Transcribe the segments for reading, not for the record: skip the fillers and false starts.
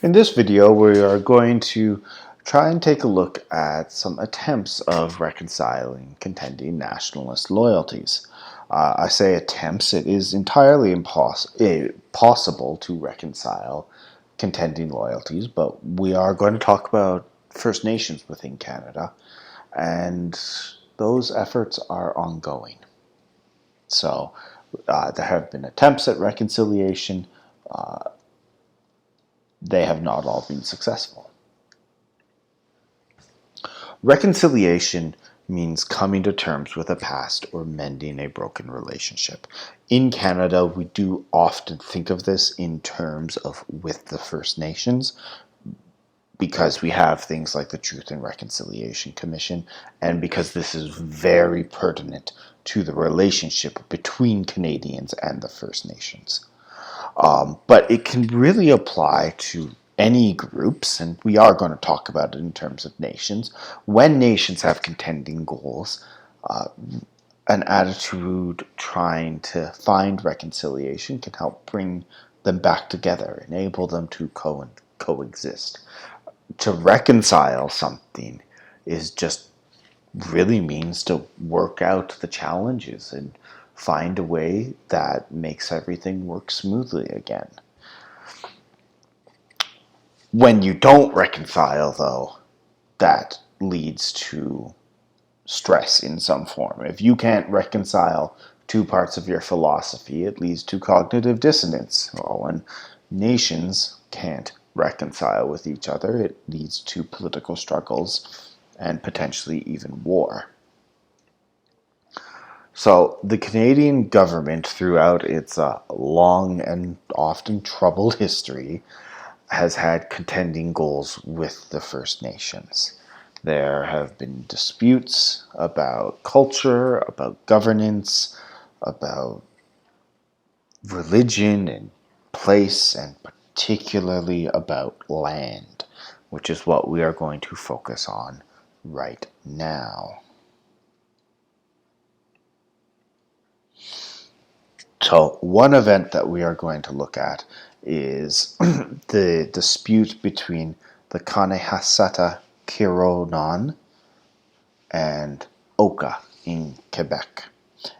In this video, we are going to try and take a look at some attempts of reconciling contending nationalist loyalties. I say attempts, it is entirely possible to reconcile contending loyalties, but we are going to talk about First Nations within Canada, and those efforts are ongoing. So there have been attempts at reconciliation. They have not all been successful. Reconciliation means coming to terms with a past or mending a broken relationship. In Canada, we do often think of this in terms of with the First Nations, because we have things like the Truth and Reconciliation Commission, and because this is very pertinent to the relationship between Canadians and the First Nations. But it can really apply to any groups, and we are going to talk about it in terms of nations. When nations have contending goals, an attitude trying to find reconciliation can help bring them back together, enable them to coexist. To reconcile something is just really means to work out the challenges and find a way that makes everything work smoothly again. When you don't reconcile, though, that leads to stress in some form. If you can't reconcile two parts of your philosophy, it leads to cognitive dissonance. Well, when nations can't reconcile with each other, it leads to political struggles and potentially even war. So the Canadian government, throughout its long and often troubled history, has had contending goals with the First Nations. There have been disputes about culture, about governance, about religion and place, and particularly about land, which is what we are going to focus on right now. So one event that we are going to look at is the dispute between the Kanehasata Kironan and Oka in Quebec.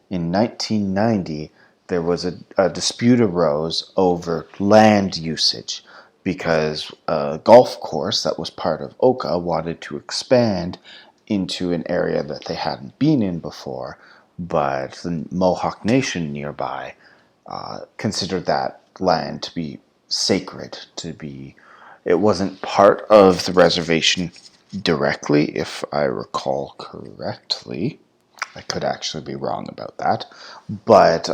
In 1990, there was a dispute arose over land usage because a golf course that was part of Oka wanted to expand into an area that they hadn't been in before, but the Mohawk Nation nearby considered that land to be sacred, it wasn't part of the reservation directly, if I recall correctly. I could actually be wrong about that, but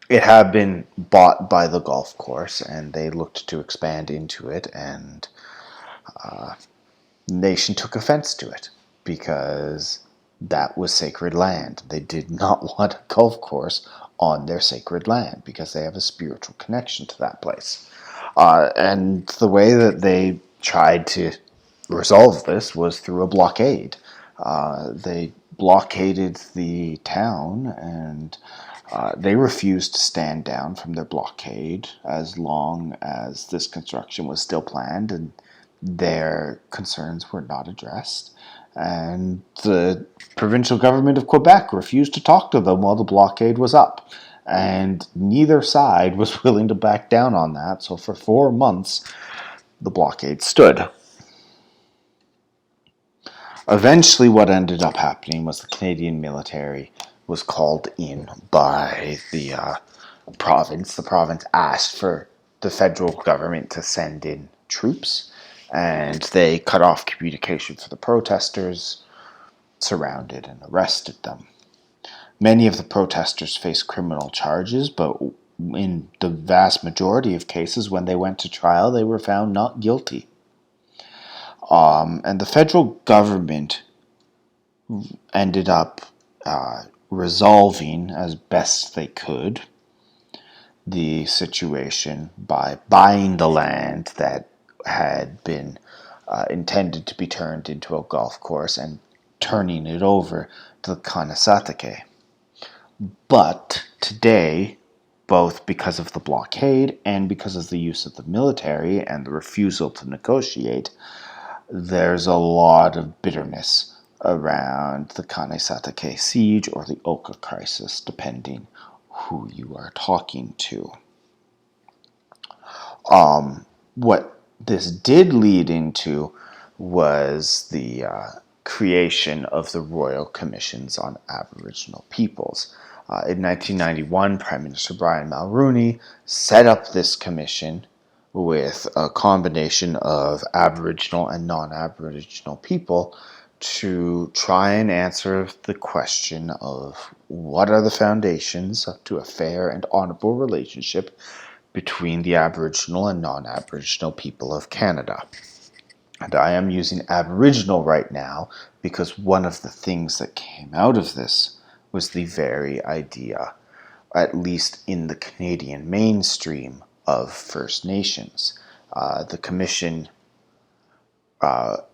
it had been bought by the golf course, and they looked to expand into it, and the nation took offense to it because that was sacred land. They did not want a golf course on their sacred land because they have a spiritual connection to that place. And the way that they tried to resolve this was through a blockade. They blockaded the town, and they refused to stand down from their blockade as long as this construction was still planned and their concerns were not addressed. And the provincial government of Quebec refused to talk to them while the blockade was up. And neither side was willing to back down on that, so for 4 months, the blockade stood. Eventually, what ended up happening was the Canadian military was called in by the province. The province asked for the federal government to send in troops, and they cut off communication for the protesters, surrounded and arrested them. Many of the protesters faced criminal charges, but in the vast majority of cases, when they went to trial, they were found not guilty. And the federal government ended up resolving as best they could the situation by buying the land that had been intended to be turned into a golf course and turning it over to the Kanesatake. But today, both because of the blockade and because of the use of the military and the refusal to negotiate, there's a lot of bitterness around the Kanesatake siege or the Oka crisis, depending who you are talking to. What this did lead into was the creation of the Royal Commissions on Aboriginal Peoples. In 1991, Prime Minister Brian Mulroney set up this commission with a combination of Aboriginal and non-Aboriginal people to try and answer the question of what are the foundations to a fair and honorable relationship between the Aboriginal and non-Aboriginal people of Canada. And I am using Aboriginal right now because one of the things that came out of this was the very idea, at least in the Canadian mainstream, of First Nations. The Commission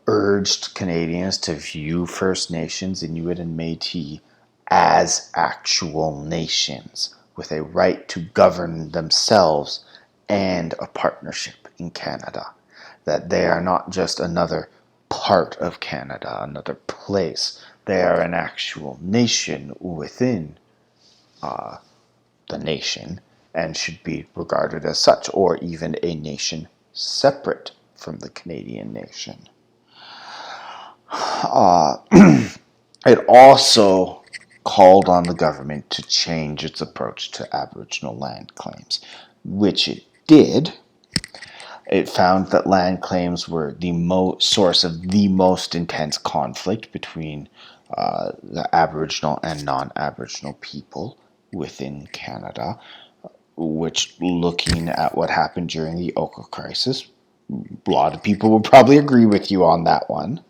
urged Canadians to view First Nations, Inuit and Métis, as actual nations with a right to govern themselves and a partnership in Canada. That they are not just another part of Canada, another place. They are an actual nation within the nation and should be regarded as such, or even a nation separate from the Canadian nation. It also called on the government to change its approach to Aboriginal land claims, which it did. It found that land claims were the source of the most intense conflict between the Aboriginal and non-Aboriginal people within Canada, which, looking at what happened during the Oka crisis, a lot of people would probably agree with you on that one.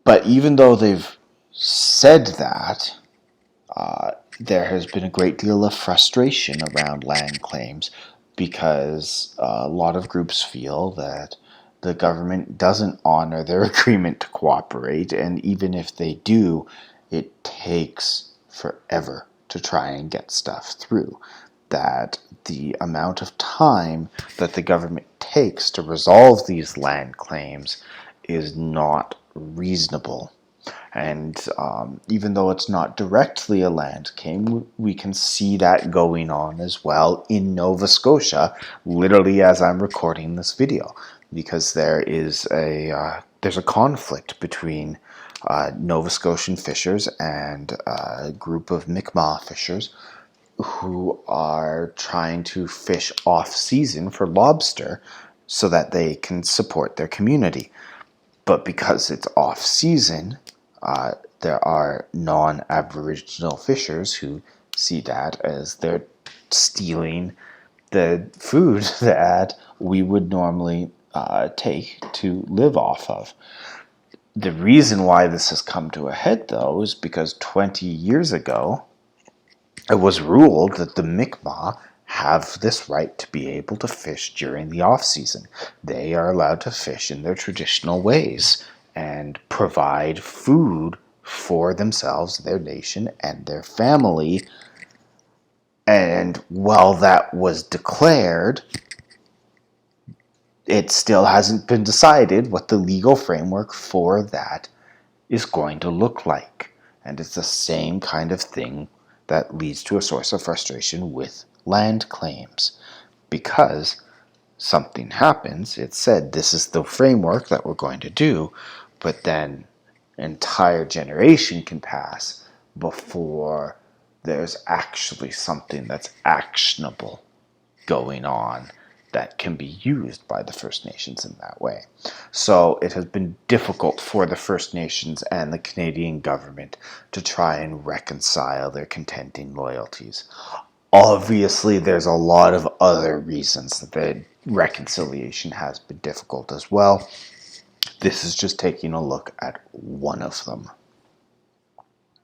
But even though they've said that, there has been a great deal of frustration around land claims because a lot of groups feel that the government doesn't honor their agreement to cooperate, and even if they do, it takes forever to try and get stuff through. That the amount of time that the government takes to resolve these land claims is not reasonable. And even though it's not directly a land claim, we can see that going on as well in Nova Scotia, literally as I'm recording this video, because there's a conflict between Nova Scotian fishers and a group of Mi'kmaq fishers who are trying to fish off-season for lobster so that they can support their community. But because it's off-season, there are non-Aboriginal fishers who see that as they're stealing the food that we would normally take to live off of. The reason why this has come to a head, though, is because 20 years ago, it was ruled that the Mi'kmaq have this right to be able to fish during the off-season. They are allowed to fish in their traditional ways and provide food for themselves, their nation, and their family. And while that was declared, it still hasn't been decided what the legal framework for that is going to look like. And it's the same kind of thing that leads to a source of frustration with land claims. Because something happens, it's said this is the framework that we're going to do, but then an entire generation can pass before there's actually something that's actionable going on that can be used by the First Nations in that way. So it has been difficult for the First Nations and the Canadian government to try and reconcile their contending loyalties. Obviously, there's a lot of other reasons that the reconciliation has been difficult as well. This is just taking a look at one of them.